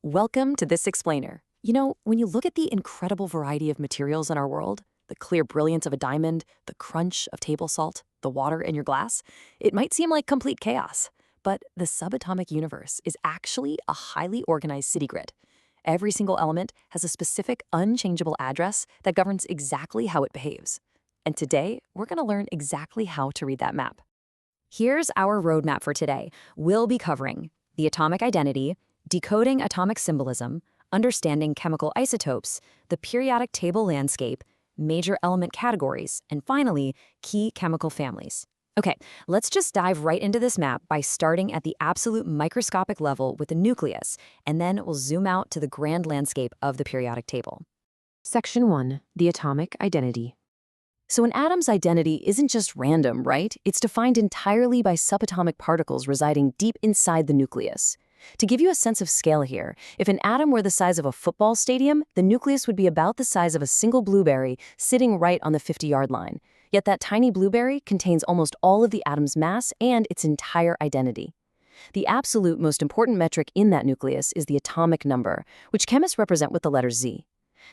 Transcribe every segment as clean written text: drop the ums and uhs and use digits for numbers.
Welcome to This Explainer. You know, when you look at the incredible variety of materials in our world, the clear brilliance of a diamond, the crunch of table salt, the water in your glass, it might seem like complete chaos. But the subatomic universe is actually a highly organized city grid. Every single element has a specific, unchangeable address that governs exactly how it behaves. And today, we're going to learn exactly how to read that map. Here's our roadmap for today. We'll be covering the atomic identity, decoding atomic symbolism, understanding chemical isotopes, the periodic table landscape, major element categories, and finally, key chemical families. Okay, let's just dive right into this map by starting at the absolute microscopic level with the nucleus, and then we'll zoom out to the grand landscape of the periodic table. Section 1. The atomic identity. So an atom's identity isn't just random, right? It's defined entirely by subatomic particles residing deep inside the nucleus. To give you a sense of scale here, if an atom were the size of a football stadium, the nucleus would be about the size of a single blueberry sitting right on the 50-yard line. Yet that tiny blueberry contains almost all of the atom's mass and its entire identity. The absolute most important metric in that nucleus is the atomic number, which chemists represent with the letter Z.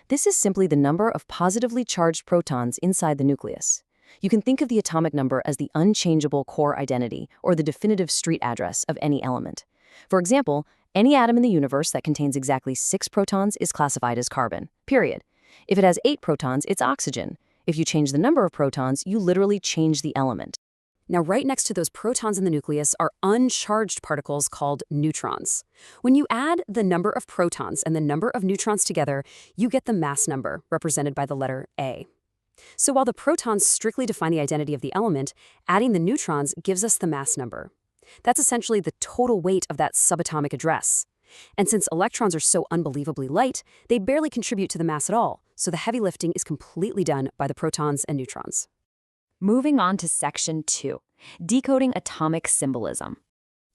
This is simply the number of positively charged protons inside the nucleus. You can think of the atomic number as the unchangeable core identity, or the definitive street address of any element. For example, any atom in the universe that contains exactly 6 protons is classified as carbon, period. If it has 8 protons, it's oxygen. If you change the number of protons, you literally change the element. Now, right next to those protons in the nucleus are uncharged particles called neutrons. When you add the number of protons and the number of neutrons together, you get the mass number, represented by the letter A. So while the protons strictly define the identity of the element, adding the neutrons gives us the mass number. That's essentially the total weight of that subatomic address. And since electrons are so unbelievably light, they barely contribute to the mass at all, so the heavy lifting is completely done by the protons and neutrons. Moving on to Section 2, decoding atomic symbolism.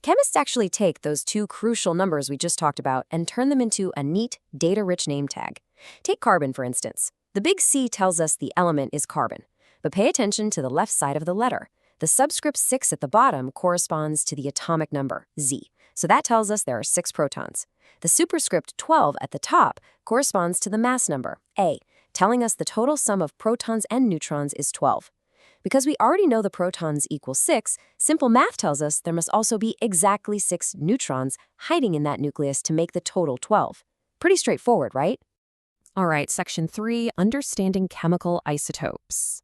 Chemists actually take those two crucial numbers we just talked about and turn them into a neat, data-rich name tag. Take carbon, for instance. The big C tells us the element is carbon, but pay attention to the left side of the letter. The subscript 6 at the bottom corresponds to the atomic number, Z, so that tells us there are 6 protons. The superscript 12 at the top corresponds to the mass number, A, telling us the total sum of protons and neutrons is 12. Because we already know the protons equal 6, simple math tells us there must also be exactly 6 neutrons hiding in that nucleus to make the total 12. Pretty straightforward, right? All right, Section 3, understanding chemical isotopes.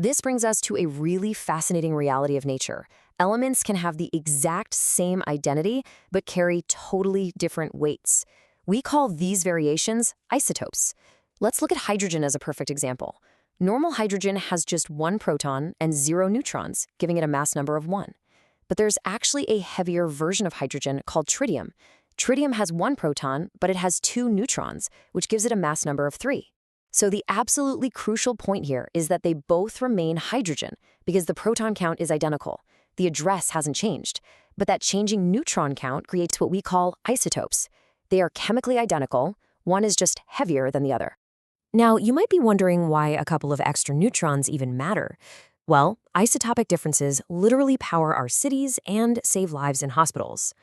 This brings us to a really fascinating reality of nature. Elements can have the exact same identity, but carry totally different weights. We call these variations isotopes. Let's look at hydrogen as a perfect example. Normal hydrogen has just 1 proton and 0 neutrons, giving it a mass number of 1. But there's actually a heavier version of hydrogen called tritium. Tritium has 1 proton, but it has 2 neutrons, which gives it a mass number of 3. So the absolutely crucial point here is that they both remain hydrogen because the proton count is identical. The address hasn't changed, but that changing neutron count creates what we call isotopes. They are chemically identical, one is just heavier than the other. Now, you might be wondering why a couple of extra neutrons even matter. Well, isotopic differences literally power our cities and save lives in hospitals.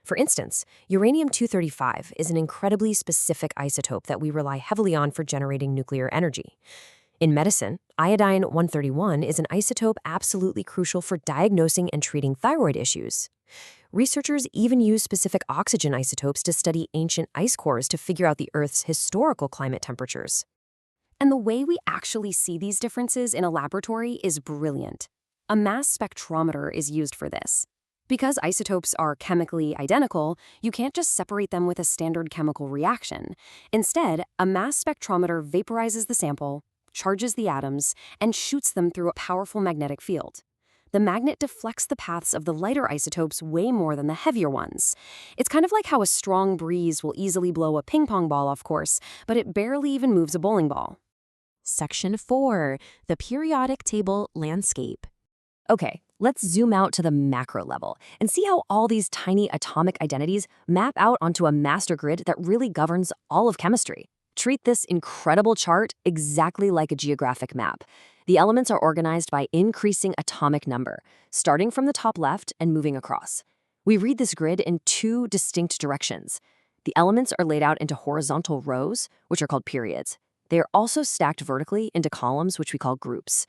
For instance, uranium-235 is an incredibly specific isotope that we rely heavily on for generating nuclear energy. In medicine, iodine-131 is an isotope absolutely crucial for diagnosing and treating thyroid issues. Researchers even use specific oxygen isotopes to study ancient ice cores to figure out the Earth's historical climate temperatures. And the way we actually see these differences in a laboratory is brilliant. A mass spectrometer is used for this. Because isotopes are chemically identical, you can't just separate them with a standard chemical reaction. Instead, a mass spectrometer vaporizes the sample, charges the atoms, and shoots them through a powerful magnetic field. The magnet deflects the paths of the lighter isotopes way more than the heavier ones. It's kind of like how a strong breeze will easily blow a ping pong ball off course, but it barely even moves a bowling ball. Section 4, the periodic table landscape. Okay, let's zoom out to the macro level and see how all these tiny atomic identities map out onto a master grid that really governs all of chemistry. Treat this incredible chart exactly like a geographic map. The elements are organized by increasing atomic number, starting from the top left and moving across. We read this grid in 2 distinct directions. The elements are laid out into horizontal rows, which are called periods. They are also stacked vertically into columns, which we call groups.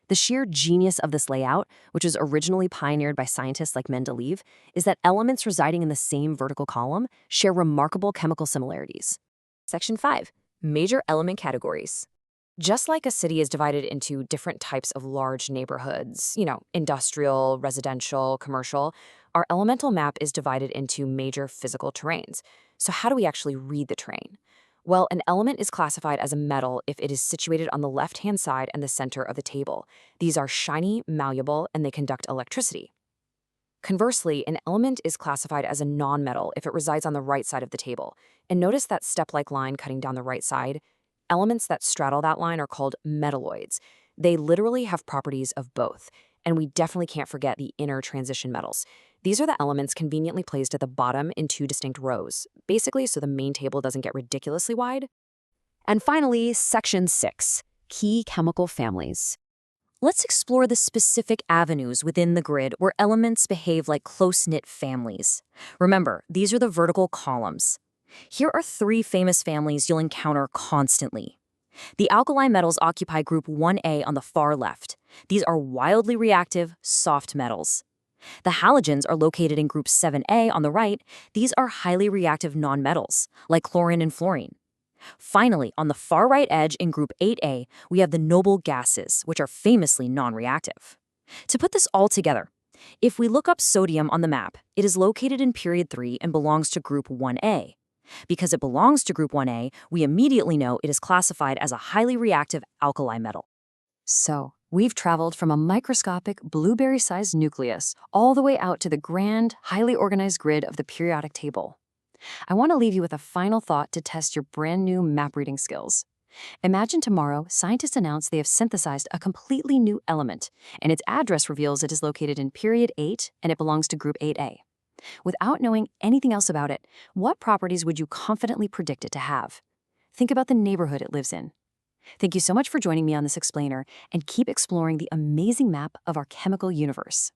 The sheer genius of this layout, which was originally pioneered by scientists like Mendeleev, is that elements residing in the same vertical column share remarkable chemical similarities. Section 5. Major element categories. Just like a city is divided into different types of large neighborhoods, industrial, residential, commercial, our elemental map is divided into major physical terrains. So how do we actually read the terrain? Well, an element is classified as a metal if it is situated on the left-hand side and the center of the table. These are shiny, malleable, and they conduct electricity. Conversely, an element is classified as a non-metal if it resides on the right side of the table. And notice that step-like line cutting down the right side? Elements that straddle that line are called metalloids. They literally have properties of both. And we definitely can't forget the inner transition metals. These are the elements conveniently placed at the bottom in two distinct rows, basically so the main table doesn't get ridiculously wide. And finally, Section 6, Key Chemical Families. Let's explore the specific avenues within the grid where elements behave like close-knit families. Remember, these are the vertical columns. Here are 3 famous families you'll encounter constantly. The alkali metals occupy group 1A on the far left. These are wildly reactive, soft metals. The halogens are located in group 7A on the right. These are highly reactive nonmetals, like chlorine and fluorine. Finally, on the far right edge in group 8A, we have the noble gases, which are famously non-reactive. To put this all together, if we look up sodium on the map, it is located in period 3 and belongs to group 1A. Because it belongs to group 1A, we immediately know it is classified as a highly reactive alkali metal. So, we've traveled from a microscopic blueberry-sized nucleus all the way out to the grand, highly organized grid of the periodic table. I want to leave you with a final thought to test your brand new map reading skills. Imagine tomorrow, scientists announce they have synthesized a completely new element, and its address reveals it is located in period 8 and it belongs to group 8A. Without knowing anything else about it, what properties would you confidently predict it to have? Think about the neighborhood it lives in. Thank you so much for joining me on this explainer, and keep exploring the amazing map of our chemical universe.